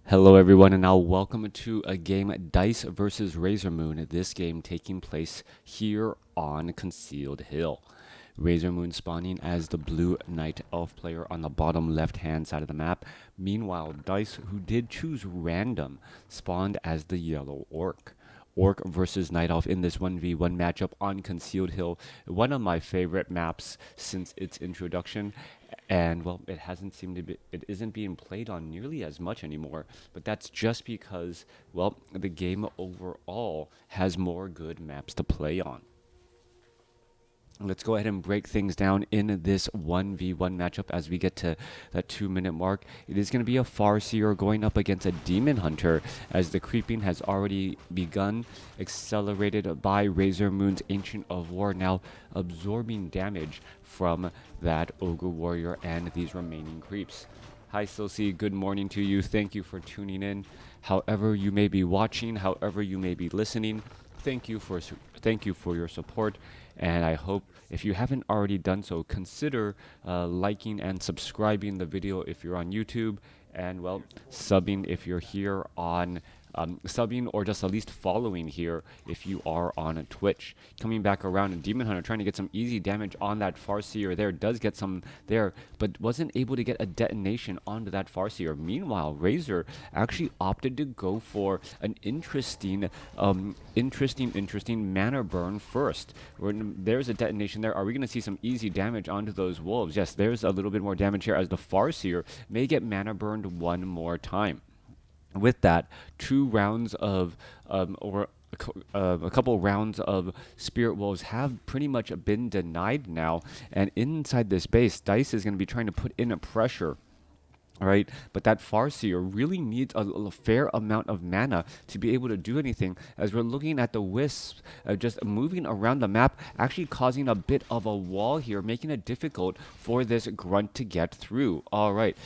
Hello everyone, and now welcome to a game Dise versus RazerMoon. This game taking place here on Concealed Hill. RazerMoon spawning as the blue Night Elf player on the bottom left hand side of the map. Meanwhile, Dise, who did choose random, spawned as the yellow Orc. Orc versus Night Elf in this 1v1 matchup on Concealed Hill. One of my favorite maps since its introduction. And well, it isn't being played on nearly as much anymore. But that's just because, well, the game overall has more good maps to play on. Let's go ahead and break things down in this 1v1 matchup as we get to that 2-minute mark. It is going to be a Farseer going up against a Demon Hunter as the creeping has already begun, accelerated by RazerMoon's Ancient of War, now absorbing damage from that Ogre Warrior and these remaining creeps. Hi Silsey, good morning to you. Thank you for tuning in. However you may be watching, however you may be listening, thank you for your support. And I hope if you haven't already done so, consider liking and subscribing the video if you're on YouTube, and well, subbing if you're here on subbing, or just at least following here if you are on Twitch. Coming back around, and Demon Hunter trying to get some easy damage on that Farseer there, does get some there, but wasn't able to get a detonation onto that Farseer. Meanwhile, Razer actually opted to go for an interesting mana burn first. There's a detonation there. Are we going to see some easy damage onto those wolves? Yes, there's a little bit more damage here as the Farseer may get mana burned one more time. With that, 2 rounds of a couple rounds of Spirit Wolves have pretty much been denied now, and inside this base, Dise is going to be trying to put in a pressure. All right, but that Farseer really needs a fair amount of mana to be able to do anything, as we're looking at the wisps just moving around the map, actually causing a bit of a wall here, making it difficult for this grunt to get through. All right,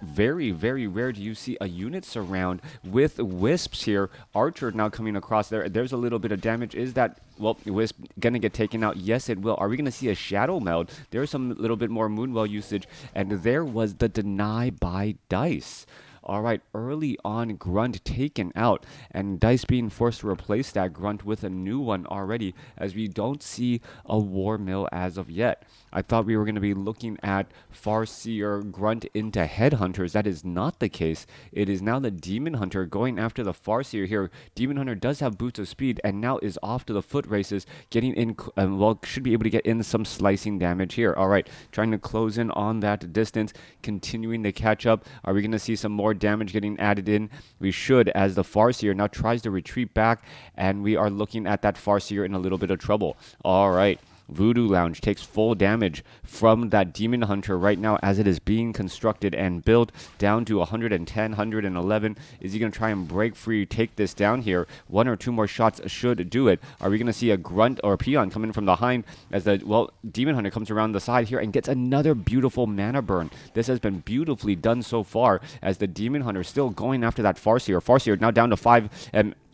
very, very rare do you see a unit surround with wisps here. Archer now coming across there. There's a little bit of damage. Is that, well, Wisp gonna get taken out? Yes, it will. Are we gonna see a Shadow Meld? There's some little bit more Moonwell usage, and there was the deny by Dise. All right, early on Grunt taken out, and Dise being forced to replace that Grunt with a new one already, as we don't see a War Mill as of yet. I thought we were going to be looking at Farseer Grunt into Headhunters. That is not the case. It is now the Demon Hunter going after the Farseer here. Demon Hunter does have boots of speed and now is off to the foot races, getting in, well, should be able to get in some slicing damage here. All right, trying to close in on that distance, continuing to catch up. Are we going to see some more damage getting added in? We should, as the Farseer now tries to retreat back, and we are looking at that Farseer in a little bit of trouble. All right. Voodoo Lounge takes full damage from that Demon Hunter right now as it is being constructed and built, down to 110, 111. Is he going to try and break free, take this down here? 1 or 2 more shots should do it. Are we going to see a Grunt or a Peon coming from behind as the, well, Demon Hunter comes around the side here and gets another beautiful mana burn? This has been beautifully done so far, as the Demon Hunter still going after that Farseer. Farseer now down to 5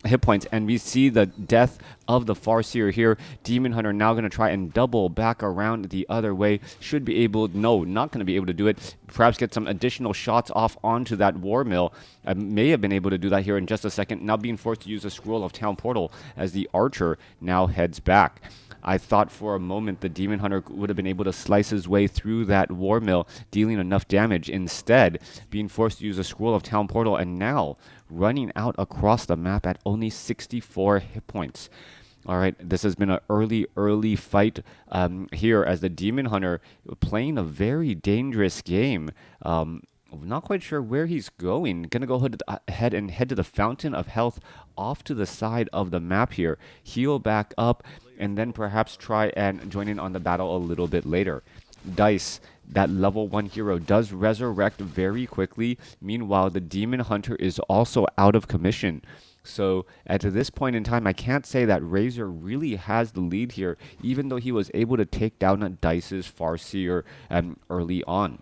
hit points, and we see the death of the Farseer here. Demon Hunter now going to try and double back around the other way. Should be able, no, not going to be able to do it. Perhaps get some additional shots off onto that War Mill. I may have been able to do that here in just a second. Now being forced to use a Scroll of Town Portal as the Archer now heads back. I thought for a moment the Demon Hunter would have been able to slice his way through that War Mill, dealing enough damage. Instead, being forced to use a Scroll of Town Portal, and now running out across the map at only 64 hit points. All right, this has been an early fight here, as the Demon Hunter playing a very dangerous game. Not quite sure where he's going. Gonna go ahead and head to the Fountain of Health off to the side of the map here. Heal back up, and then perhaps try and join in on the battle a little bit later. Dise, that level 1 hero, does resurrect very quickly. Meanwhile, the Demon Hunter is also out of commission. So at this point in time, I can't say that Razer really has the lead here, even though he was able to take down Dice's Farseer early on,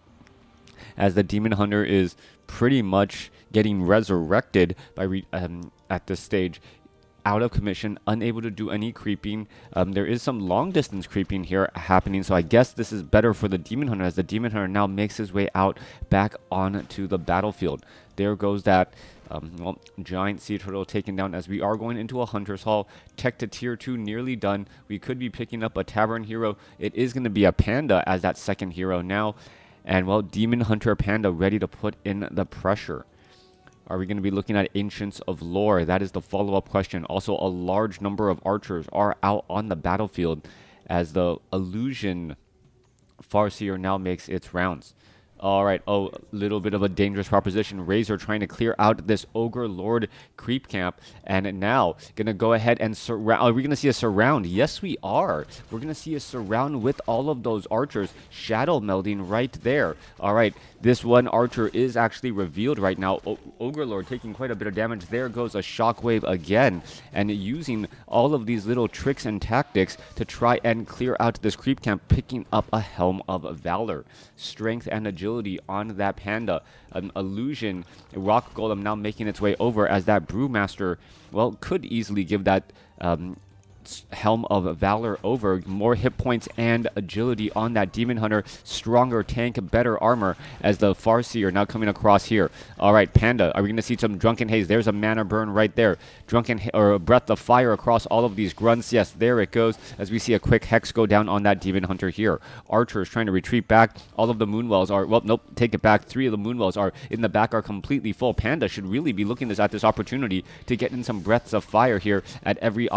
as the Demon Hunter is pretty much getting resurrected by at this stage. out of commission, unable to do any creeping. There is some long distance creeping here happening, so I guess this is better for the Demon Hunter, as the Demon Hunter now makes his way out back onto the battlefield. There goes that well, giant sea turtle taken down, as we are going into a Hunter's Hall. Tech to tier 2 nearly done. We could be picking up a Tavern hero. It is going to be a Panda as that second hero now. And, well, Demon Hunter Panda ready to put in the pressure. Are we going to be looking at Ancients of Lore? That is the follow-up question. Also, a large number of archers are out on the battlefield as the Illusion Farseer now makes its rounds. All right, a little bit of a dangerous proposition. Razor trying to clear out this Ogre Lord creep camp. And now, going to go ahead and surround. Are we going to see a surround? Yes, we are. We're going to see a surround with all of those archers. Shadow melding right there. All right, this one archer is actually revealed right now. Ogre Lord taking quite a bit of damage. There goes a shockwave again. And using all of these little tricks and tactics to try and clear out this creep camp, picking up a Helm of Valor. Strength and agility on that Panda. An Illusion Rock Golem now making its way over, as that Brewmaster, well, could easily give that Helm of Valor over. More hit points and agility on that Demon Hunter. Stronger tank, better armor, as the Farseer now coming across here. All right, Panda, are we going to see some Drunken Haze? There's a mana burn right there. Or Breath of Fire across all of these grunts. Yes, there it goes, as we see a quick Hex go down on that Demon Hunter here. Archers trying to retreat back. All of the Moonwells are, well, nope, take it back. 3 of the Moonwells are in the back, are completely full. Panda should really be looking at this opportunity to get in some Breaths of Fire here at every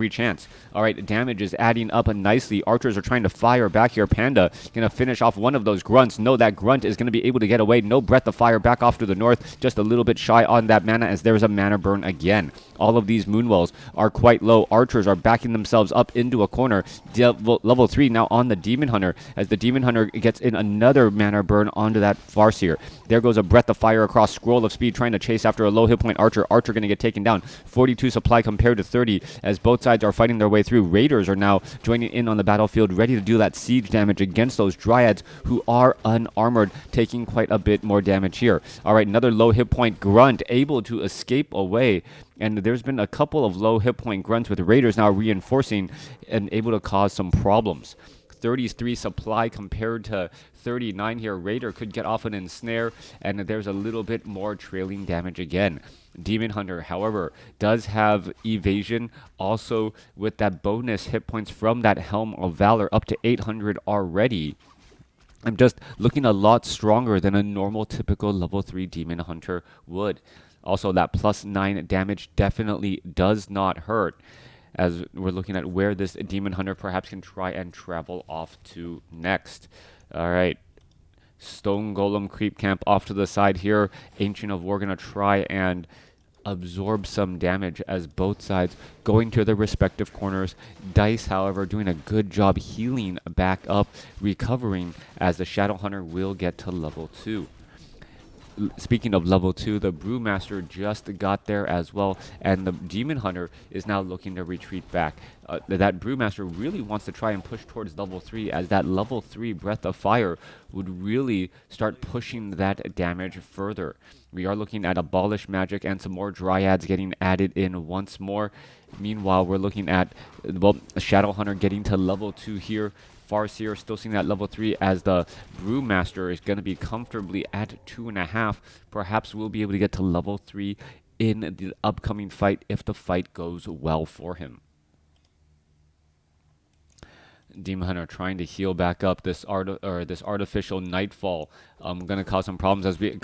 chance. All right, damage is adding up nicely. Archers are trying to fire back here. Panda gonna finish off one of those grunts. No, that grunt is gonna be able to get away. No Breath of Fire back off to the north. Just a little bit shy on that mana, as there's a mana burn again. All of these Moonwells are quite low. Archers are backing themselves up into a corner. Level 3 now on the Demon Hunter, as the Demon Hunter gets in another mana burn onto that Farseer. There goes a Breath of Fire across. Scroll of Speed trying to chase after a low hit point Archer. Archer going to get taken down. 42 supply compared to 30, as both sides are fighting their way through. Raiders are now joining in on the battlefield, ready to do that siege damage against those Dryads who are unarmored, taking quite a bit more damage here. All right, another low hit point Grunt able to escape away. And there's been a couple of low hit point grunts with Raiders now reinforcing and able to cause some problems. 33 supply compared to 39 here. Raider could get off an ensnare, and there's a little bit more trailing damage again. Demon Hunter, however, does have evasion, also with that bonus hit points from that Helm of Valor, up to 800 already. I'm just looking a lot stronger than a normal typical level 3 Demon Hunter would. Also, that +9 damage definitely does not hurt, as we're looking at where this Demon Hunter perhaps can try and travel off to next. All right. Stone Golem Creep Camp off to the side here. Ancient of War going to try and absorb some damage, as both sides going to their respective corners. Dise, however, doing a good job healing back up, recovering, as the Shadow Hunter will get to level 2. Speaking of level 2, the Brewmaster just got there as well, and the Demon Hunter is now looking to retreat back. That Brewmaster really wants to try and push towards level 3, as that level 3 Breath of Fire would really start pushing that damage further. We are looking at Abolish Magic and some more Dryads getting added in once more. Meanwhile, we're looking at, well, Shadow Hunter getting to level 2 here. Farseer still seeing that level 3, as the Brewmaster is going to be comfortably at 2.5. Perhaps we'll be able to get to level 3 in the upcoming fight if the fight goes well for him. Demon Hunter trying to heal back up. This artificial Nightfall going to cause some problems as we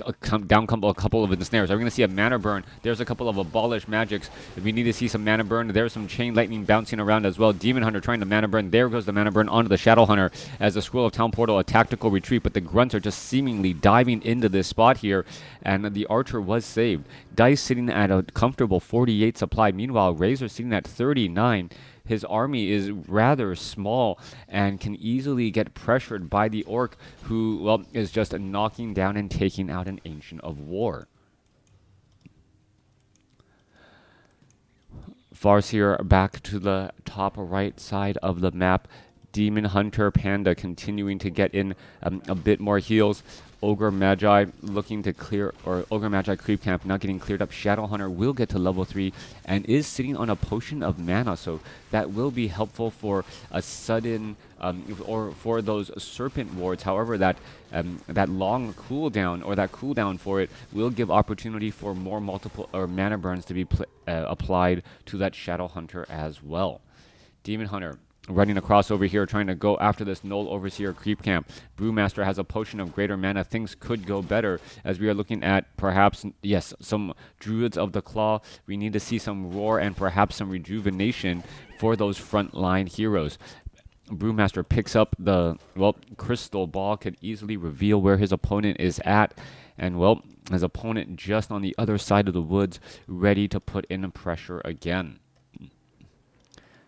down a couple of ensnares. Are we going to see a mana burn? There's a couple of Abolish Magics. If we need to see some mana burn, there's some Chain Lightning bouncing around as well. Demon Hunter trying to mana burn. There goes the mana burn onto the Shadow Hunter, as the Scroll of Town Portal, a tactical retreat, but the grunts are just seemingly diving into this spot here, and the Archer was saved. Dise sitting at a comfortable 48 supply. Meanwhile, Razor sitting at 39. His army is rather small and can easily get pressured by the Orc, who, well, is just knocking down and taking out an Ancient of War. Farseer back to the top right side of the map. Demon Hunter Panda continuing to get in a bit more heals. Ogre Magi looking to clear, or Ogre Magi creep camp not getting cleared up. Shadowhunter will get to level 3 and is sitting on a potion of mana, so that will be helpful for a sudden, or for those serpent wards. However, that long cooldown, or that cooldown for it, will give opportunity for more multiple or mana burns to be applied to that Shadowhunter as well. Demon Hunter running across over here, trying to go after this Null Overseer creep camp. Brewmaster has a potion of greater mana. Things could go better as we are looking at perhaps, yes, some Druids of the Claw. We need to see some Roar and perhaps some rejuvenation for those frontline heroes. Brewmaster picks up the, well, crystal ball, could easily reveal where his opponent is at. And, well, his opponent just on the other side of the woods, ready to put in pressure again.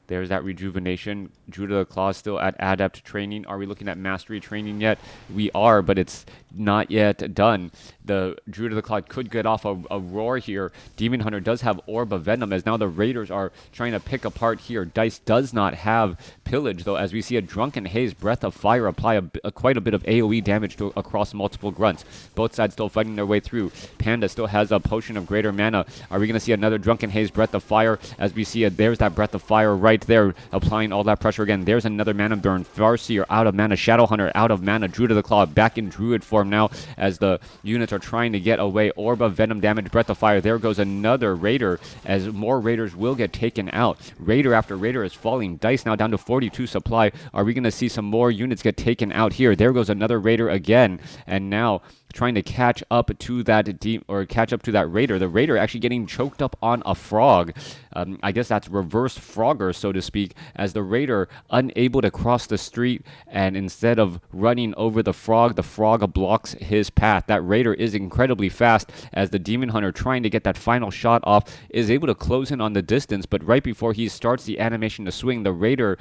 There's that rejuvenation. Druid of the Claw still at adept training. Are we looking at mastery training yet? We are, but it's not yet done. The Druid of the Claw could get off a roar here. Demon Hunter does have Orb of Venom, as now the Raiders are trying to pick apart here. Dise does not have Pillage, though, as we see a Drunken Haze, Breath of Fire apply quite a bit of AoE damage across multiple grunts. Both sides still fighting their way through. Panda still has a potion of greater mana. Are we going to see another Drunken Haze, Breath of Fire? As we see it, there's that Breath of Fire right there, applying all that pressure again. There's another mana burn. Farseer out of mana. Shadowhunter out of mana. Druid of the Claw back in Druid form now, as the units are trying to get away. Orb of Venom damage, Breath of Fire. There goes another Raider, as more Raiders will get taken out. Raider after Raider is falling. Dise now down to 42 supply. Are we going to see some more units get taken out here? There goes another Raider again, and now trying to catch up to that Raider. The Raider actually getting choked up on a frog. I guess that's reverse Frogger, so to speak, as the Raider unable to cross the street, and instead of running over the frog blocks his path. That Raider is incredibly fast, as the Demon Hunter, trying to get that final shot off, is able to close in on the distance, but right before he starts the animation to swing, the Raider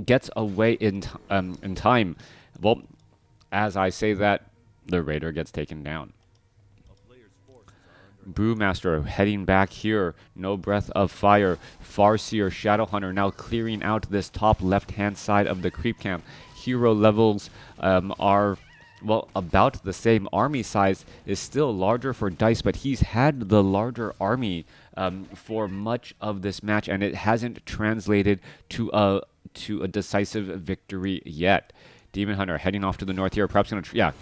gets away in time. Well, as I say that, the Raider gets taken down. Brewmaster heading back here. No Breath of Fire. Farseer, Shadowhunter now clearing out this top left-hand side of the creep camp. Hero levels are, well, about the same. Army size is still larger for Dise, but he's had the larger army for much of this match, and it hasn't translated to a decisive victory yet. Demon Hunter heading off to the north here, perhaps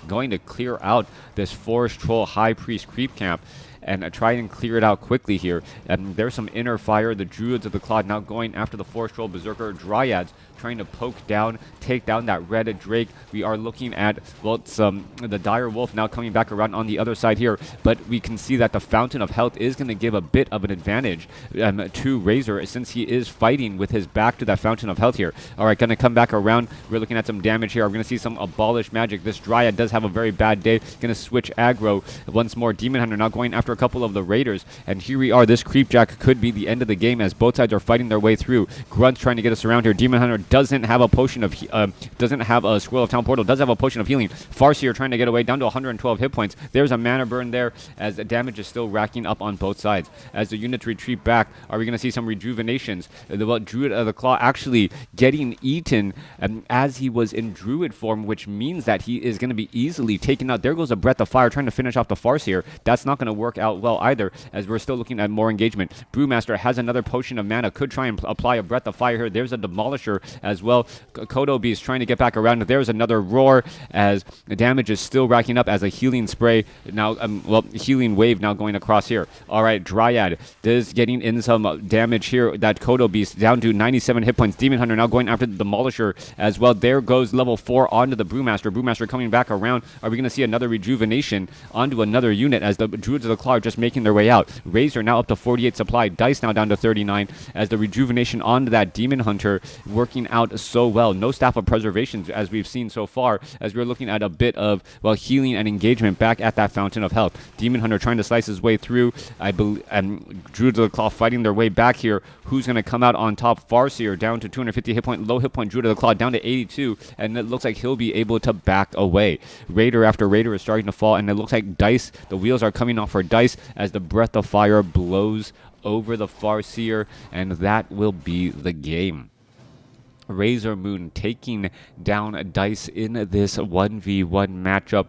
going to clear out this Forest Troll High Priest creep camp and try and clear it out quickly here. There's some inner fire. The Druids of the Claw now going after the Forest Troll Berserker Dryads, trying to take down that red Drake. We are looking at, well, the Dire Wolf now coming back around on the other side here, but we can see that the Fountain of Health is going to give a bit of an advantage to Razor, since he is fighting with his back to that Fountain of Health here. All right, going to come back around. We're looking at some damage here. We're going to see some Abolish Magic. This Dryad does have a very bad day. Going to switch aggro once more. Demon Hunter now going after a couple of the Raiders, and here we are. This Creepjack could be the end of the game, as both sides are fighting their way through. Grunt's trying to get us around here. Demon Hunter doesn't have a potion of doesn't have a Scroll of Town Portal, does have a potion of healing. Farseer trying to get away, down to 112 hit points. There's a mana burn there, as the damage is still racking up on both sides. As the units retreat back, are we going to see some rejuvenations? The Druid of the Claw actually getting eaten as he was in Druid form, which means that he is going to be easily taken out. There goes a Breath of Fire trying to finish off the Farseer. That's not going to work out well either, as we're still looking at more engagement. Brewmaster has another potion of mana, could try and apply a Breath of Fire here. There's a Demolisher as well. Kodo Beast trying to get back around. There's another Roar, as the damage is still racking up, as a healing spray now, healing wave now going across here. All right, Dryad is getting in some damage here. That Kodo Beast down to 97 hit points. Demon Hunter now going after the Demolisher as well. There goes level 4 onto the Brewmaster. Brewmaster coming back around. Are we going to see another rejuvenation onto another unit, as the Druids of the Claw are just making their way out? Razor now up to 48 supply. Dise now down to 39, as the rejuvenation onto that Demon Hunter working out so well. No Staff of Preservation as we've seen so far, as we're looking at a bit of, well, healing and engagement back at that Fountain of Health. Demon Hunter trying to slice his way through. I believe, and Druids of the Claw fighting their way back here. Who's going to come out on top? Farseer down to 250 hit point, low hit point. Druid of the Claw down to 82, and it looks like he'll be able to back away. Raider after Raider is starting to fall, and it looks like Dise, the wheels are coming off for Dise, as the Breath of Fire blows over the Farseer, and that will be the game. RazerMoon taking down Dise in this 1v1 matchup.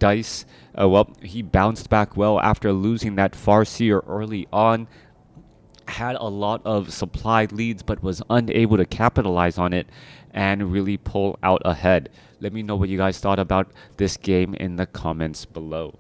Dise, well, he bounced back well after losing that Farseer early on. Had a lot of supply leads, but was unable to capitalize on it and really pull out ahead. Let me know what you guys thought about this game in the comments below.